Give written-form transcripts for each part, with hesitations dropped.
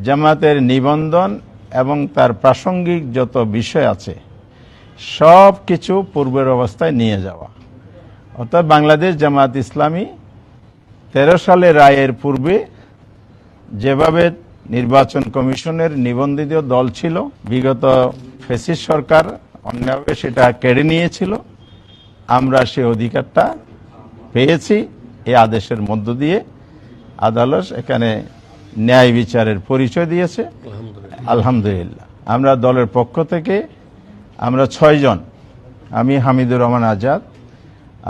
জামাতের নিবন্ধন এবং তার প্রাসঙ্গিক যত বিষয় আছে সব কিছু পূর্বের অবস্থায় নিয়ে যাওয়া। অর্থাৎ বাংলাদেশ জামাত ইসলামী 13 সালের রায়ের পূর্বে যেভাবে নির্বাচন কমিশনের নিবন্ধিত দল ছিল, বিগত ফ্যাসিস্ট সরকার অন্যভাবে সেটা কেড়ে নিয়েছিল, আমরা সে অধিকারটা পেয়েছি। এই আদেশের মধ্য দিয়ে আদালত এখানে ন্যায় বিচারের পরিচয় দিয়েছে, আলহামদুলিল্লাহ। আমরা দলের পক্ষ থেকে আমরা 6 জন, আমি হামিদুর রহমান আজাদ,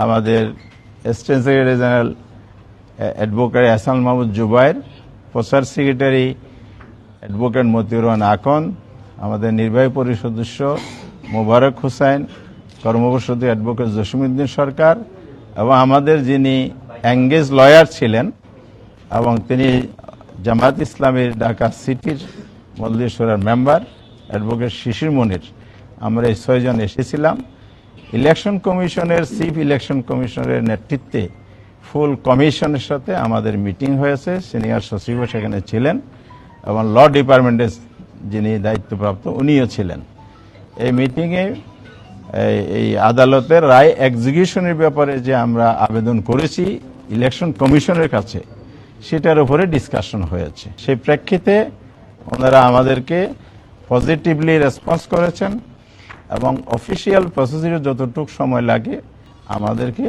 আমাদের assistant secretary general advocate Hasan Mahmud Zubair, প্রচার সেক্রেটারি অ্যাডভোকেট মতিউর রহমান আকন, আমাদের নির্বাহী পরিষদ সদস্য মোবারক হোসেন, কর্মকর্তা অ্যাডভোকেট জসিমউদ্দিন সরকার, এবং আমাদের যিনি এঙ্গেজ লয়ার ছিলেন এবং তিনি জামাত ইসলামের ঢাকা সিটির মজলিস শুরার মেম্বার অ্যাডভোকেট শিশির মনির, আমরা এই 6 জন এসেছিলাম। ইলেকশন কমিশনের চিফ ইলেকশন কমিশনারের নেতৃত্বে ফুল কমিশনের সাথে আমাদের মিটিং হয়েছে, সিনিয়র সচিবও সেখানে ছিলেন এবং ল ডিপার্টমেন্টের যিনি দায়িত্বপ্রাপ্ত উনিও ছিলেন। এই মিটিংয়ে এই আদালতের রায় এক্সিকিউশনের ব্যাপারে যে আমরা আবেদন করেছি ইলেকশন কমিশনের কাছে, সেটার উপরে ডিসকাশন হয়েছে। সেই প্রেক্ষিতে ওনারা আমাদেরকে পজিটিভলি রেসপন্স করেছেন এবং অফিসিয়াল প্রসিডিউর যতটুকু সময় লাগে আমাদেরকে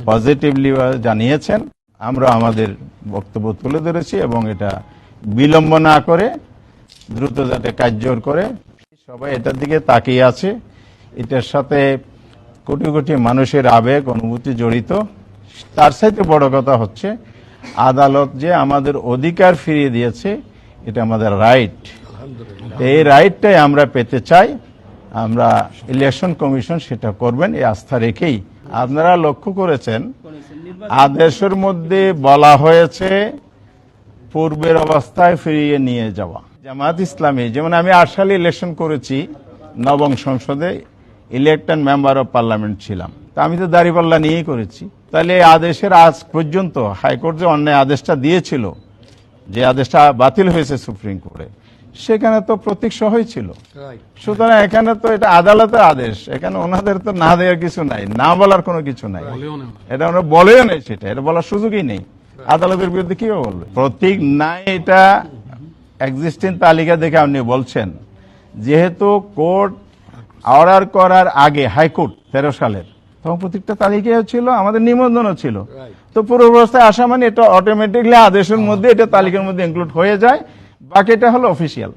পজিটিভলি জানিয়েছেন। আমরা আমাদের বক্তব্য তুলে ধরেছি এবং এটা বিলম্ব না করে দ্রুত যাতে কার্যকর করে, সবাই এটার দিকে তাকিয়ে আছে। এটার সাথে কোটি কোটি মানুষের আবেগ অনুভূতি জড়িত। তার সাথে বড় কথা হচ্ছে আদালত যে আমাদের অধিকার ফিরিয়ে দিয়েছে, এটা আমাদের রাইট। এই রাইটটাই আমরা পেতে চাই। আমরা ইলেকশন কমিশন সেটা করবেন এই আস্থা রেখেই। আপনারা লক্ষ্য করেছেন আদেশের মধ্যে বলা হয়েছে পূর্বের অবস্থায় ফিরিয়ে নিয়ে যাওয়া। জামাত ইসলামী, যেমন আমি 8 সালে ইলেকশন করেছি, 9ম সংসদে ইলেক্টেড মেম্বার অফ পার্লামেন্ট ছিলাম, তা আমি তো দাঁড়িপাল্লা নিয়েই করেছি। তাহলে এই আদেশের আজ পর্যন্ত হাইকোর্ট যে অন্যায় আদেশটা দিয়েছিল, যে আদেশটা বাতিল হয়েছে সুপ্রিম কোর্টে, সেখানে তো প্রতীক সহই ছিল। সুতরাং এখানে তো এটা আদালতের আদেশ, এখানে ওনাদের তো না দেওয়ার কিছু নাই, না বলার কোনো কিছু নাই। এটা ওরা বলেও নেই, সেটা এটা বলার সুযোগই নেই। আদালতের বিরুদ্ধে কিভাবে বলবে? প্রতীক নাই, এটা এক্সিস্টিং তালিকা দেখে আপনি বলছেন। যেহেতু কোর্ট অর্ডার করার আগে হাইকোর্ট 13 সালের, তখন প্রত্যেকটা তালিকাও ছিল, আমাদের নিবন্ধনও ছিল। তো পুরো অবস্থায় আসা মানে এটা অটোমেটিকলি আদেশের মধ্যে, এটা তালিকার মধ্যে ইনক্লুড হয়ে যায়। বাকিটা হলো অফিসিয়াল।